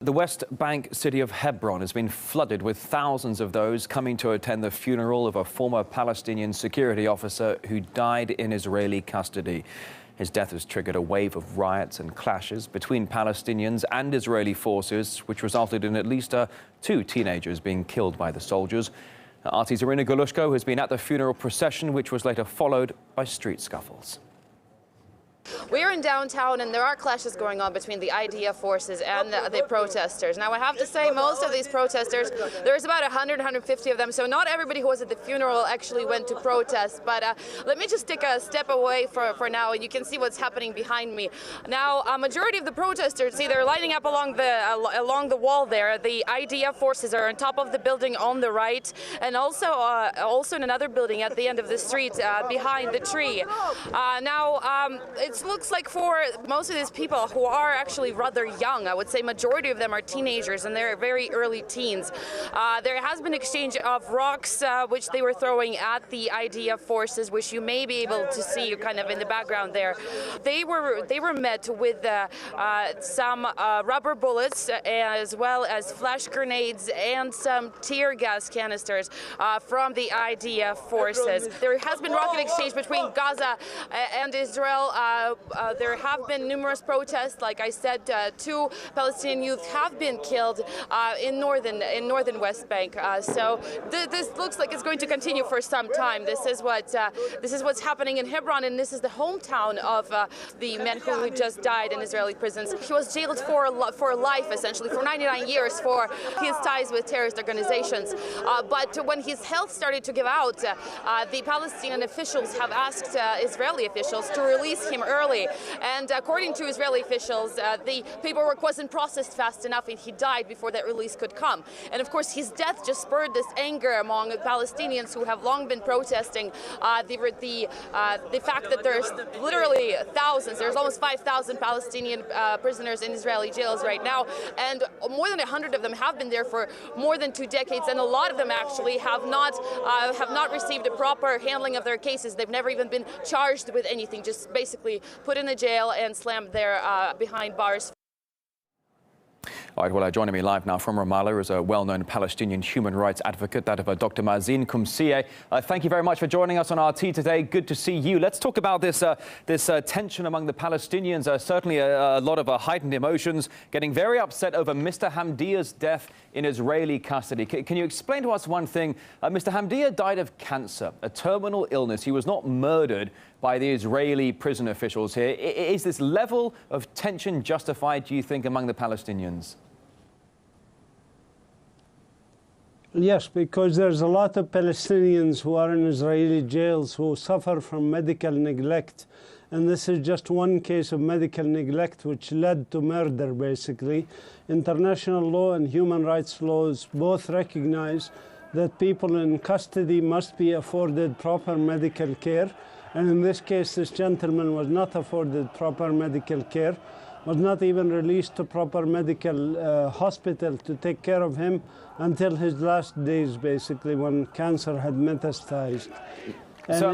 The West Bank city of Hebron has been flooded with thousands of those coming to attend the funeral of a former Palestinian security officer who died in Israeli custody. His death has triggered a wave of riots and clashes between Palestinians and Israeli forces, which resulted in at least 2 teenagers being killed by the soldiers. RT's Irina Galushko has been at the funeral procession, which was later followed by street scuffles. We're in downtown and there are clashes going on between the IDF forces and the protesters. Now I have to say most of these protesters, there's about 100, 150 of them, so not everybody who was at the funeral actually went to protest. But let me just take a step away for now and you can see what's happening behind me. Now a majority of the protesters, see, they're lining up along the wall there. The IDF forces are on top of the building on the right and also in another building at the end of the street behind the tree. It looks like for most of these people who are actually rather young, I would say majority of them are teenagers and they're very early teens. There has been exchange of rocks which they were throwing at the IDF forces, which you may be able to see kind of in the background there. They were met with some rubber bullets as well as flash grenades and some tear gas canisters from the IDF forces. There has been rocket exchange between Gaza and Israel. There have been numerous protests. Like I said, 2 Palestinian youth have been killed in northern West Bank. So this looks like it's going to continue for some time. This is what's happening in Hebron, and this is the hometown of the man who just died in Israeli prisons. He was jailed for life, essentially, for 99 years for his ties with terrorist organizations. But when his health started to give out, the Palestinian officials have asked Israeli officials to release him early, and according to Israeli officials, the paperwork wasn't processed fast enough and he died before that release could come. And of course his death just spurred this anger among Palestinians who have long been protesting the fact that there's literally thousands, there's almost 5,000 Palestinian prisoners in Israeli jails right now, and more than 100 of them have been there for more than 2 decades, and a lot of them actually have not received a proper handling of their cases. They've never even been charged with anything, just basically put in a jail and slammed there behind bars. All right, well, joining me live now from Ramallah is a well-known Palestinian human rights advocate, that of Dr Mazin Qumsiyeh. Thank you very much for joining us on RT today. Good to see you. Let's talk about this tension among the Palestinians. Certainly a lot of heightened emotions, getting very upset over Mr Hamdiah's death in Israeli custody. Can you explain to us one thing? Mr Hamdiah died of cancer, a terminal illness. He was not murdered by the Israeli prison officials here. Is this level of tension justified, do you think, among the Palestinians? Yes, because there's a lot of Palestinians who are in Israeli jails who suffer from medical neglect. And this is just one case of medical neglect which led to murder, basically. International law and human rights laws both recognize that people in custody must be afforded proper medical care. And in this case, this gentleman was not afforded proper medical care, was not even released to proper medical hospital to take care of him until his last days, basically, when cancer had metastasized. So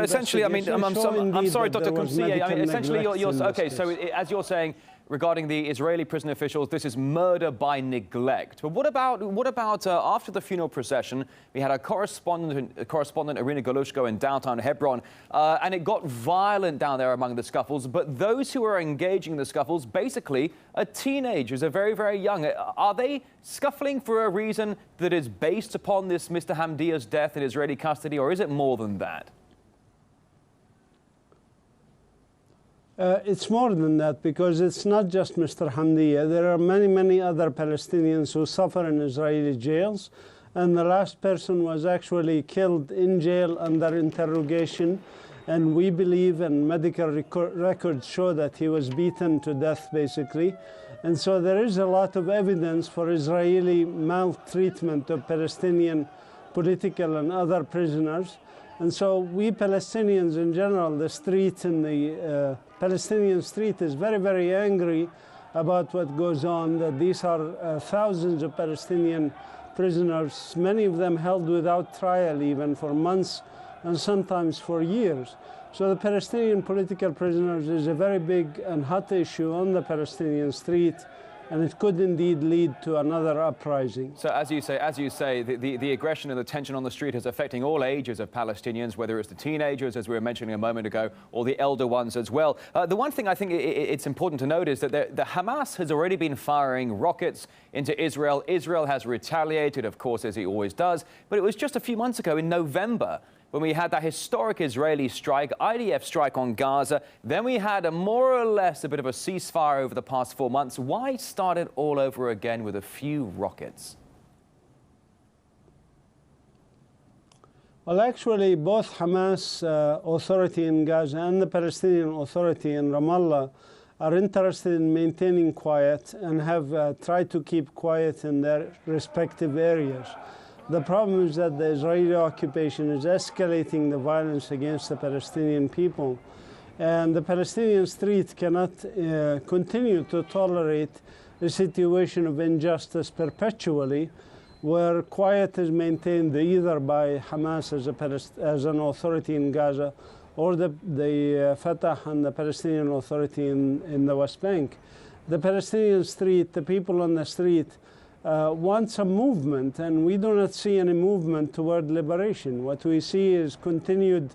essentially, I'm sorry, Dr Qumsiyeh. Essentially, okay. So as you're saying, regarding the Israeli prison officials, this is murder by neglect. But what about after the funeral procession? We had a correspondent Irina Galushko in downtown Hebron, and it got violent down there among the scuffles. But those who are engaging the scuffles basically are teenagers, are very, very young. Are they scuffling for a reason that is based upon this Mr Hamdiah's death in Israeli custody, or is it more than that? It's more than that, because it's not just Mr Hamdiah. There are many, many other Palestinians who suffer in Israeli jails. And the last person was actually killed in jail under interrogation. And we believe, and medical records show, that he was beaten to death, basically. And so there is a lot of evidence for Israeli maltreatment of Palestinian political and other prisoners. And so we Palestinians in general, the street in the Palestinian street is very, very angry about what goes on, that these are thousands of Palestinian prisoners, many of them held without trial even for months and sometimes for years. So the Palestinian political prisoners is a very big and hot issue on the Palestinian street. and it could indeed lead to another uprising. So as you say, the aggression and the tension on the street is affecting all ages of Palestinians, whether it's the teenagers, as we were mentioning a moment ago, or the elder ones as well. The one thing I think it's important to note is that the Hamas has already been firing rockets into Israel. Israel has retaliated, of course, as it always does. But it was just a few months ago in November when we had that historic Israeli strike, IDF strike on Gaza. Then we had a more or less a bit of a ceasefire over the past 4 months. Why start it all over again with a few rockets? Well, actually, both Hamas authority in Gaza and the Palestinian Authority in Ramallah are interested in maintaining quiet and have tried to keep quiet in their respective areas. The problem is that the Israeli occupation is escalating the violence against the Palestinian people. And the Palestinian street cannot continue to tolerate a situation of injustice perpetually, where quiet is maintained either by Hamas as an authority in Gaza or the Fatah and the Palestinian Authority in the West Bank. The Palestinian street, the people on the street, wants a movement, and we do not see any movement toward liberation. What we see is continued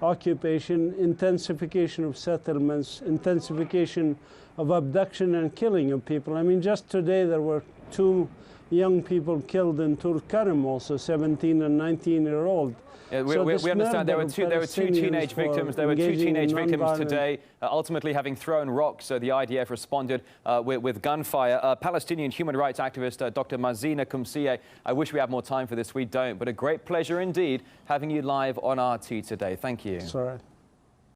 occupation, intensification of settlements, intensification of abduction and killing of people. I mean, just today there were 2 young people killed in Tulkarm, also 17 and 19-year-old. Yeah, we understand there were two teenage victims. There were 2 teenage victims today, ultimately having thrown rocks. So the IDF responded with gunfire. Palestinian human rights activist Dr Mazin Qumsiyeh. I wish we had more time for this. We don't. But a great pleasure indeed having you live on RT today. Thank you. Sorry.